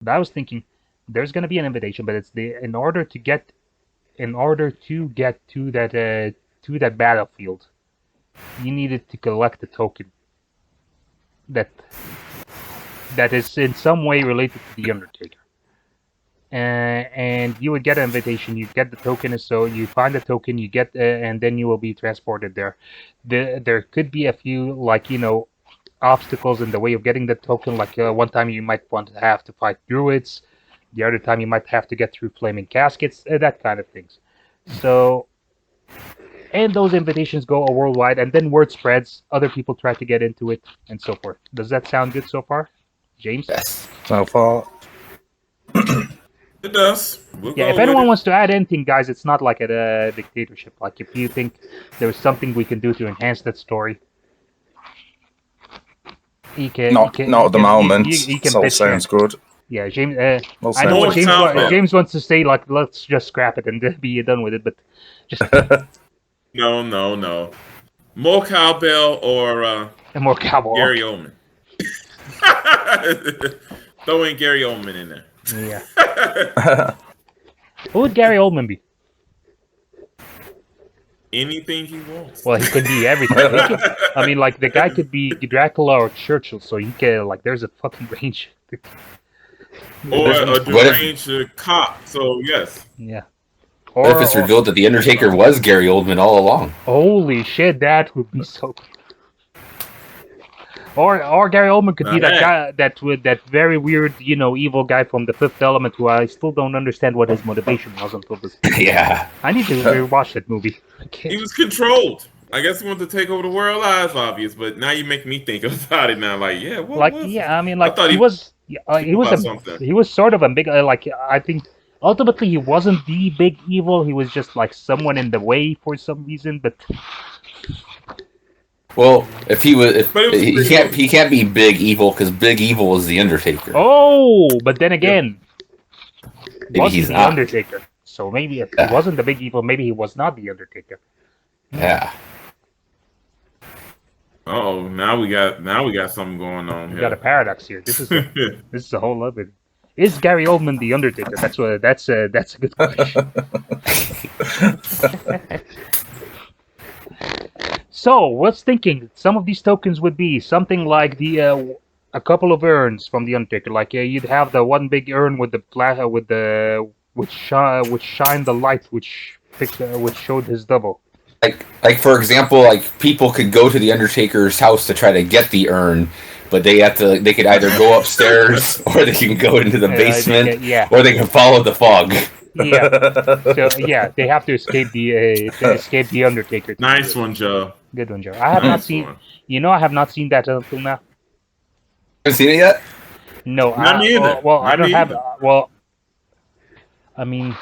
But I was thinking, there's gonna be an invitation, but it's in order to get to that battlefield, you needed to collect a token that is in some way related to the Undertaker. And you would get an invitation. You get the token, so you find the token. You get, and then you will be transported there. There could be a few obstacles in the way of getting the token. Like one time you might want to have to fight druids. The other time you might have to get through flaming caskets. That kind of things. So, and those invitations go worldwide, and then word spreads. Other people try to get into it, and so forth. Does that sound good so far, James? Yes. So far. It does. We'll Yeah, go if with anyone it. wants to add anything, guys, it's not like a dictatorship. Like, if you think there's something we can do to enhance that story, you can. Not at the moment. You can Soul pitch in. sounds good. Yeah, James. Well, I know what More cowbell. James wants to say. Like, let's just scrap it and be done with it. But just No. More cowbell or more cowboy. Gary Oldman. Throw in Gary Oldman in there. Yeah. Who would Gary Oldman be? Anything he wants. Well, he could be everything. I mean, like, the guy could be Dracula or Churchill, so he can, like, there's a fucking range. Or a deranged cop. So yes. Yeah. What if it's revealed that the Undertaker was Gary Oldman all along? Holy shit, that would be so cool. Or Gary Oldman could be that guy that very weird, evil guy from The Fifth Element, who I still don't understand what his motivation was until this. Yeah. I need to rewatch that movie. He was controlled. I guess he wanted to take over the world. That's obvious, but now you make me think about it now. Like, yeah, what was it? I mean, like, I thought he was sort of a big, like, I think ultimately he wasn't the big evil. He was just like someone in the way for some reason, but. Well, if he was, he can't be big evil because big evil is the Undertaker. Oh, but then again, maybe he's the not Undertaker. So maybe if he wasn't the big evil, maybe he was not the Undertaker. Yeah. Oh, now we got something going on here. We got a paradox here. This is a whole other. Is Gary Oldman the Undertaker? That's a good question. So, what's thinking? Some of these tokens would be something like a couple of urns from the Undertaker. Like you'd have the one big urn with which shined the light, which showed his double. Like for example, like people could go to the Undertaker's house to try to get the urn, but they could either go upstairs or they can go into the basement, or they can follow the fog. Yeah. So yeah, they have to escape the Undertaker. Nice one, Joe. Good one, Joe. I have not seen. I have not seen that until now. Haven't seen it yet? No, not me either. Well, I don't have. Well, I mean,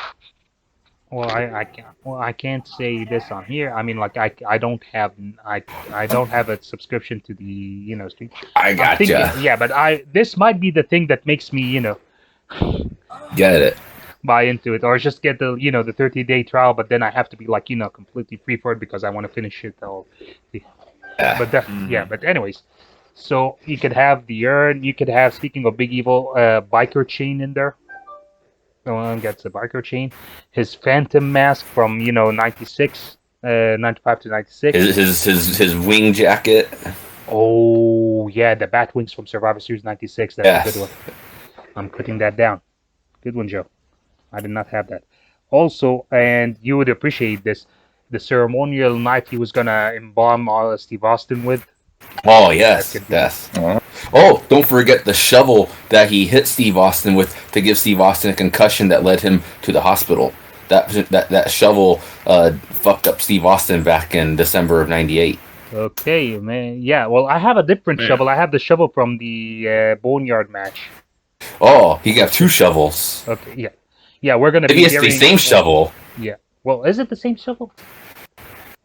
I can't say this on here. I mean, like I don't have a subscription to the stream. I gotcha. Yeah, but this might be the thing that makes me get it. Buy into it, or just get the the 30-day trial, but then I have to be like completely free for it because I want to finish it all. But anyways, so you could have the urn. You could have, speaking of big evil, biker chain in there. No one gets a biker chain. His phantom mask from 96, 95 to 96. His wing jacket. Oh yeah, the bat wings from Survivor Series 96. That's a good one. I'm putting that down. Good one, Joe. I did not have that. Also, and you would appreciate this, the ceremonial knife he was gonna embalm Steve Austin with. Oh yes. Oh, don't forget the shovel that he hit Steve Austin with to give Steve Austin a concussion that led him to the hospital. That shovel fucked up Steve Austin back in December of '98. Okay, man. Yeah. Well, I have a different shovel. I have the shovel from the Boneyard match. Oh, you got two shovels. Okay. Yeah. Yeah, we're gonna. Maybe it's the same shovel. Yeah. Well, is it the same shovel?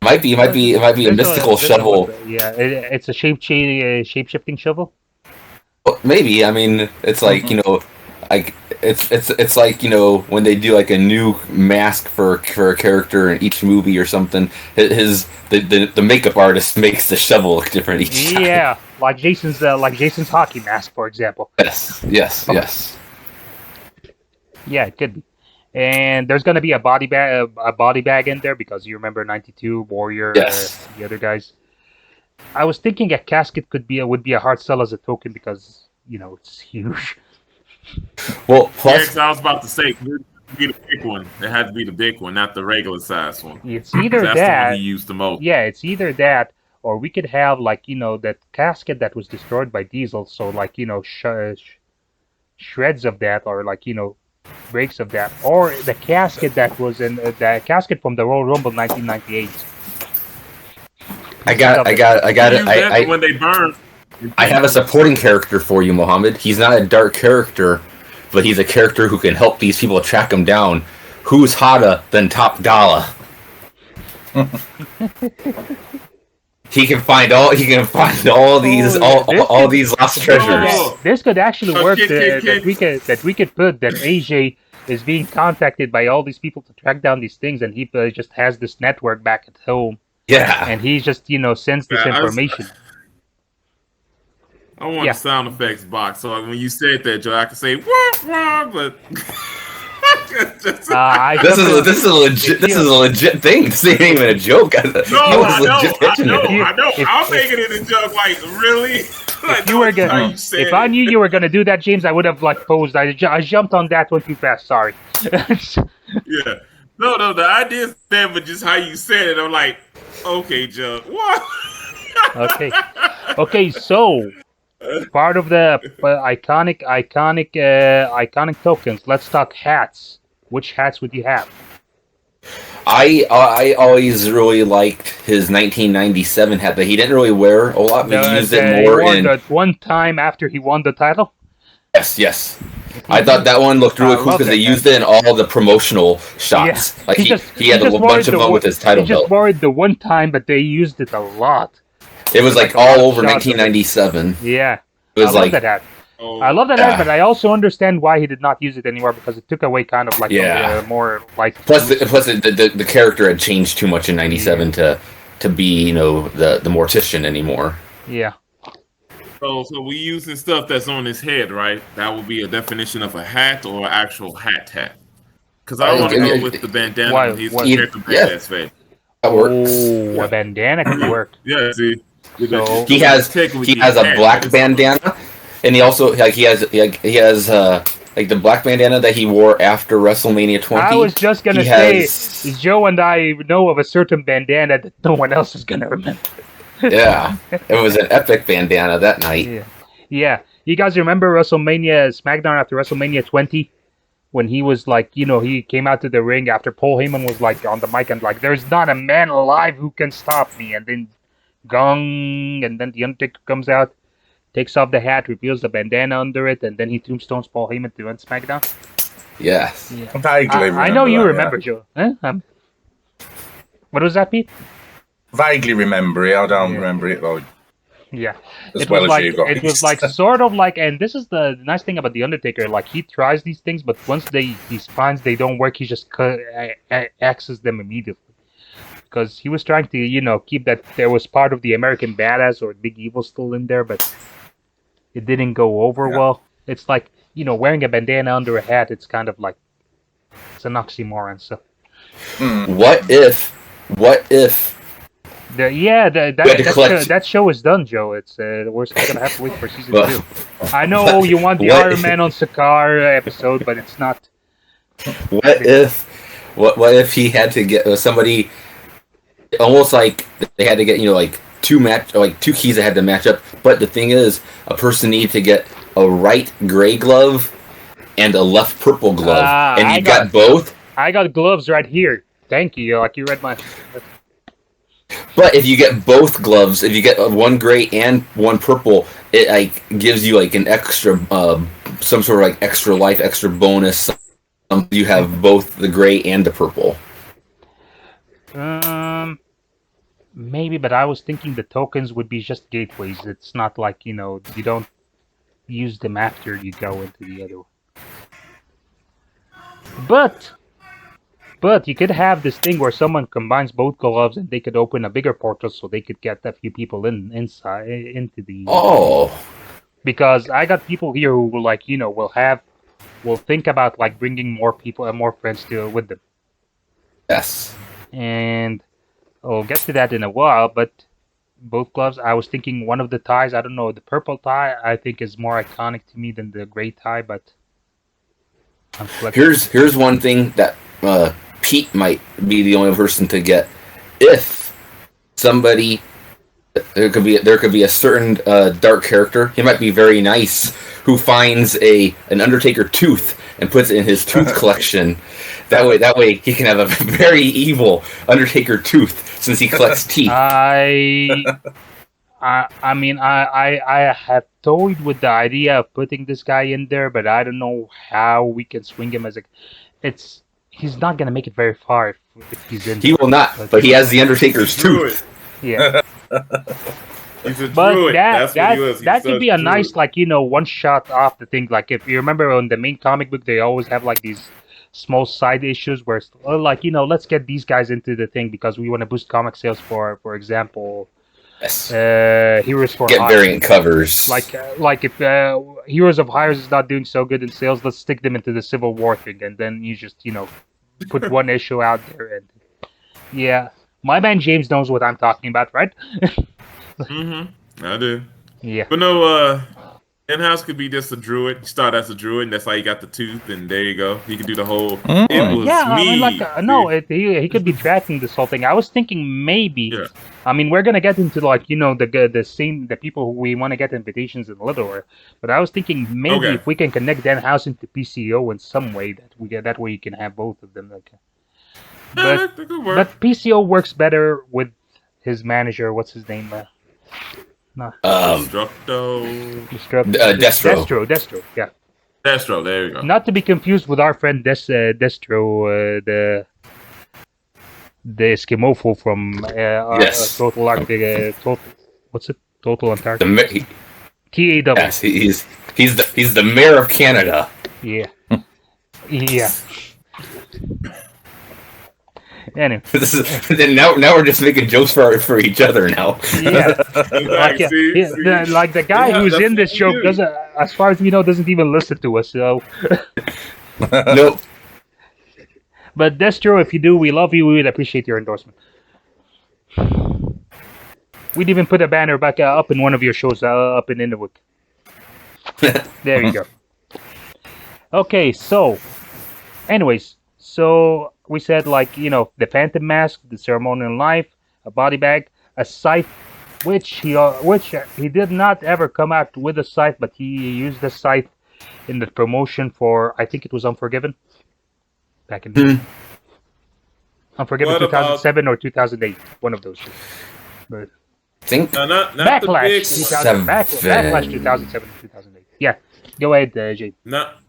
It might be a mystical shovel. Yeah, it's a shape-shifting shovel. Well, maybe. I mean, it's like like it's like when they do like a new mask for a character in each movie or something. The makeup artist makes the shovel look different each time. Yeah, like Jason's hockey mask, for example. Yes. Yeah, it could be. And there's gonna be a body bag in there because you remember 92 Warrior, Yes. the other guys. I was thinking a casket would be a hard sell as a token because it's huge. Well, Yeah, plus 'cause I was about to say, it had to be the big one. It had to be the big one, not the regular size one. It's 'Cause either that's the one he that, used the most. yeah, it's either that, or we could have that casket that was destroyed by Diesel. So shreds of that, or breaks of that, or the casket that was in the casket from the Royal Rumble 1998. I got Use it. that when they burn. I have a supporting character for you, Mohammed. He's not a dark character, but he's a character who can help these people track him down. Who's hotter than Top Dollar? He can find all these all these lost treasures. This could actually work. Okay. That we could put that AJ is being contacted by all these people to track down these things, and he just has this network back at home, Yeah. and he just sends this information. I want a sound effects box, so when you said that, Joe, I could say wah, but This is a legit thing. This ain't even a joke. I know. I'm making it a joke. Like, really? If I knew you were gonna do that, James, I would have posed. I jumped on that one too fast. Sorry. Yeah. No. The idea is there, but just how you said it, I'm like, okay, Joe. What? Okay. So part of the iconic tokens. Let's talk hats. Which hats would you have? I always really liked his 1997 hat that he didn't really wear a lot, but he used it more in that one time after he won the title. Yes. I thought that one looked really cool because they used it in all the promotional shots. Yeah. Like he had a bunch of them with his title belt. He just wore it the one time, but they used it a lot. It was like all over 1997. Yeah. It was love that hat. I love that hat, but I also understand why he did not use it anymore because it took away kind of more like. Plus, the character had changed too much in '97 to be the Mortician anymore. Yeah. So we using stuff that's on his head, right? That would be a definition of a hat or an actual hat. Because I want to go with the bandana. He's character badass face. That works. Oh, a bandana could work. Yeah, see. So, he has a black bandana. And he also he has the black bandana that he wore after WrestleMania 20. I was just gonna say, Joe and I know of a certain bandana that no one else is gonna remember. Yeah, it was an epic bandana that night. Yeah. You guys remember SmackDown after WrestleMania 20, when he was he came out to the ring after Paul Heyman was on the mic and "There's not a man alive who can stop me," and then gong, and then the Undertaker comes out. Takes off the hat, reveals the bandana under it, and then he tombstones Paul Heyman to end SmackDown. Yes. Yeah. I know you remember, Joe. Huh? What was that, Pete? Vaguely remember it. I don't remember it though. Yeah. It was sort of like, and this is the nice thing about the Undertaker. He tries these things, but once he finds they don't work, he just axes them immediately. Because he was trying to, keep that there was part of the American Badass or Big Evil still in there, but it didn't go over well. It's like, wearing a bandana under a hat, it's kind of like, it's an oxymoron, so. What if that show is done, Joe. It's we're still gonna have to wait for season 2. I know you want the Iron Man on Sakaar episode, but it's not. What if he had to get somebody, almost like they had to get two keys that had to match up, but the thing is, a person needed to get a right gray glove and a left purple glove, and you got both. I got gloves right here. Thank you. You read my. But if you get both gloves, if you get one gray and one purple, it gives you an extra, some sort of extra life, extra bonus. You have both the gray and the purple. Maybe, but I was thinking the tokens would be just gateways. It's not you don't use them after you go into the other one. But you could have this thing where someone combines both gloves and they could open a bigger portal so they could get a few people inside into the. Oh. Because I got people here who will will have will think about like bringing more people and more friends with them. Yes. And I'll get to that in a while, but both gloves, I was thinking one of the ties, I don't know, the purple tie I think is more iconic to me than the gray tie, but I'm flexible. Here's one thing that Pete might be the only person to get. If somebody, there could be a certain dark character, he might be very nice, who finds an Undertaker tooth and puts it in his tooth collection. That way he can have a very evil Undertaker tooth since he collects teeth. I mean, I have toyed with the idea of putting this guy in there, but I don't know how we can swing him as he's not gonna make it very far if he's in. He will not, but he has the Undertaker's tooth. Yeah. He's a but druid. that could be a nice, like, one shot off the thing. Like, if you remember on the main comic book, they always have like these small side issues where it's like, let's get these guys into the thing because we want to boost comic sales for example, yes. Heroes for Get Hire. Variant covers. Like if Heroes of Hires is not doing so good in sales, let's stick them into the Civil War thing, and then you just put one issue out there, and yeah, my man James knows what I'm talking about, right? I do. Yeah. But no, in-house could be just a druid. You start as a druid, and that's how you got the tooth, and there you go. He could do the whole. It was me. He could be tracking this whole thing. I was thinking maybe. Yeah. I mean, we're gonna get into like the people who we want to get invitations in Littler, but I was thinking maybe if we can connect Den House into PCO in some way, that way you can have both of them. Okay. But PCO works better with his manager. What's his name? Destro. Destro. Yeah. Destro. There you go. Not to be confused with our friend Destro, the Eskimofo from Total Arctic. What's it? Total Antarctic. TAW. Yes, he's the mayor of Canada. Yeah. Yeah. Anyway. now we're just making jokes for each other now. Yeah. Like the guy who's in this show doesn't, as far as we know, doesn't even listen to us. So. Nope. But Destro, if you do, we love you. We would appreciate your endorsement. We'd even put a banner back up in one of your shows up in Inwood. There you go. Okay, so, anyways, so we said, like, the Phantom Mask, the Ceremonial Knife, a body bag, a scythe, which he did not ever come out with a scythe, but he used the scythe in the promotion for, I think it was Unforgiven. Back in Unforgiven 2007 or 2008, one of those two. But think not Backlash 2007 2008. Yeah, go ahead, Jay. Not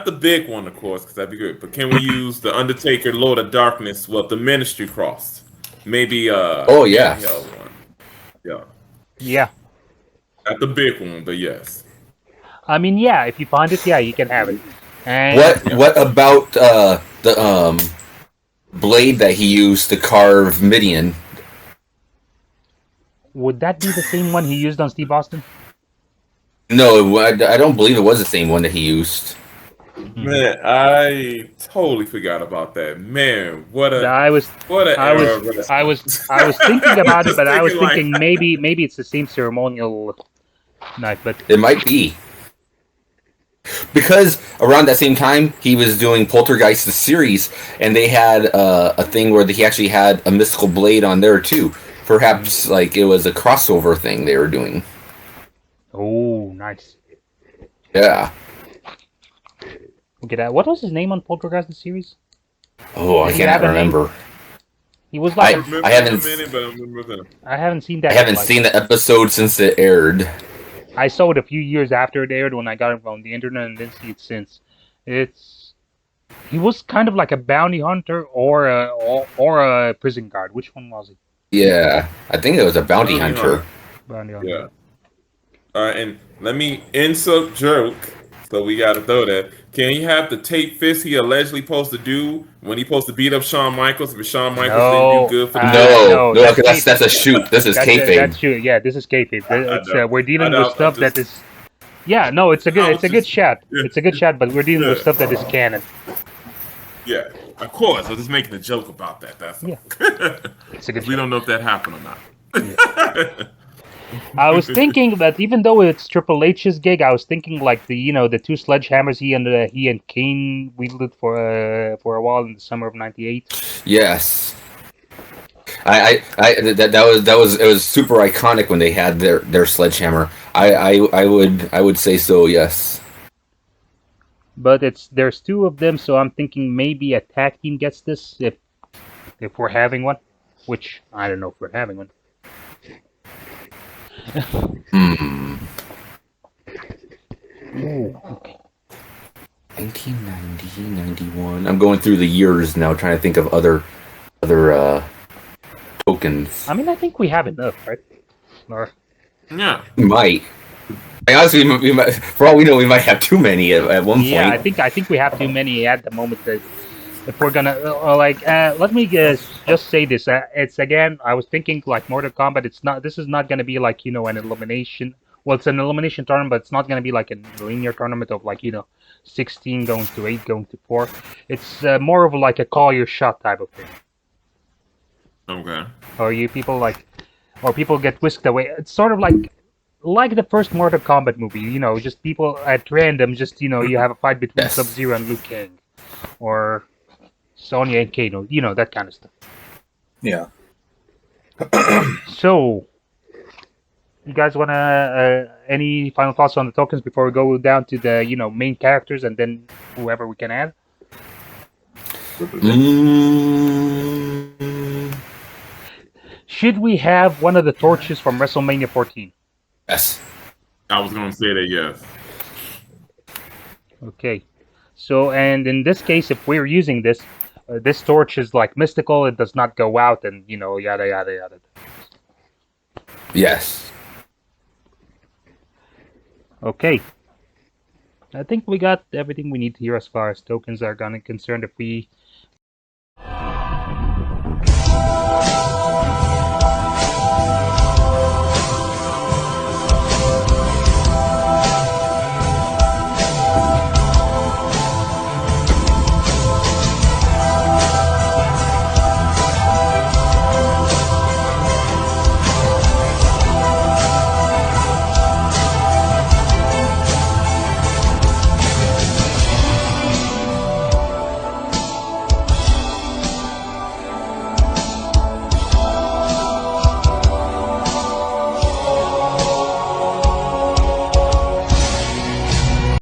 the big one, of course, because that'd be good. But can we use the Undertaker Lord of Darkness with the Ministry Cross? Maybe oh yeah. Yeah. Yeah. Not the big one, but yes. I mean, yeah, if you find it, yeah, you can have it. And what about the blade that he used to carve Midian? Would that be the same one he used on Steve Austin? No, I don't believe it was the same one that he used. Man, I totally forgot about that. Man, I was thinking about it, but I was thinking maybe it's the same ceremonial knife, but it might be. Because around that same time, he was doing Poltergeist the series, and they had a thing where he actually had a mystical blade on there too. Perhaps like it was a crossover thing they were doing. Oh, nice. Yeah. Look at that. What was his name on Poltergeist the series? Oh, I can't remember. He was like I haven't seen that. I haven't seen the episode since it aired. I saw it a few years after it aired when I got it on the internet and didn't see it since. He was kind of like a bounty hunter or a prison guard. Which one was he? Yeah, I think it was a bounty hunter. Bounty hunter. Yeah. All right, and let me insert joke. So we got to throw that. Can he have the tape fist he allegedly supposed to do when he supposed to beat up Shawn Michaels? If Shawn Michaels didn't do good for the no, that's a shoot. This is kayfabe. That's true. Yeah, this is kayfabe. We're dealing with stuff that is. Yeah, no, it's a good shot. Yeah. It's a good shot, but we're dealing with stuff that is canon. Yeah, of course. I'm just making a joke about that. That's all. It's a good We shot. don't know if that happened or not. I was thinking that even though it's Triple H's gig, I was thinking like the two sledgehammers he and Kane wielded for a while in the summer of '98. Yes. That was super iconic when they had their sledgehammer. I would say so, yes. But there's two of them, so I'm thinking maybe a tag team gets this if we're having one, which I don't know if we're having one. Ooh, okay. 1990, 91. I'm going through the years now, trying to think of other tokens. I mean, I think we have enough, right? Or Yeah. We might. Honestly, we might, for all we know, we might have too many at one point. Yeah, I think we have too many at the moment. That if we're gonna let me just say this. It's again, I was thinking like Mortal Kombat. This is not gonna be like an elimination. Well, it's an elimination tournament, but it's not gonna be like a linear tournament of 16 going to 8 going to 4. It's more of like a call your shot type of thing. Okay. Or or people get whisked away. It's sort of like the first Mortal Kombat movie. Just people at random. Just you have a fight between Sub-Zero and Liu Kang, or Sonya and Kano. That kind of stuff. Yeah. So, you guys wanna any final thoughts on the tokens before we go down to the main characters and then whoever we can add? Should we have one of the torches from WrestleMania 14? Yes. I was going to say that, yes. Okay. So, and in this case, if we're using this, this torch is like mystical. It does not go out and, yada, yada, yada. Yes. Okay. I think we got everything we need here as far as tokens are concerned. If we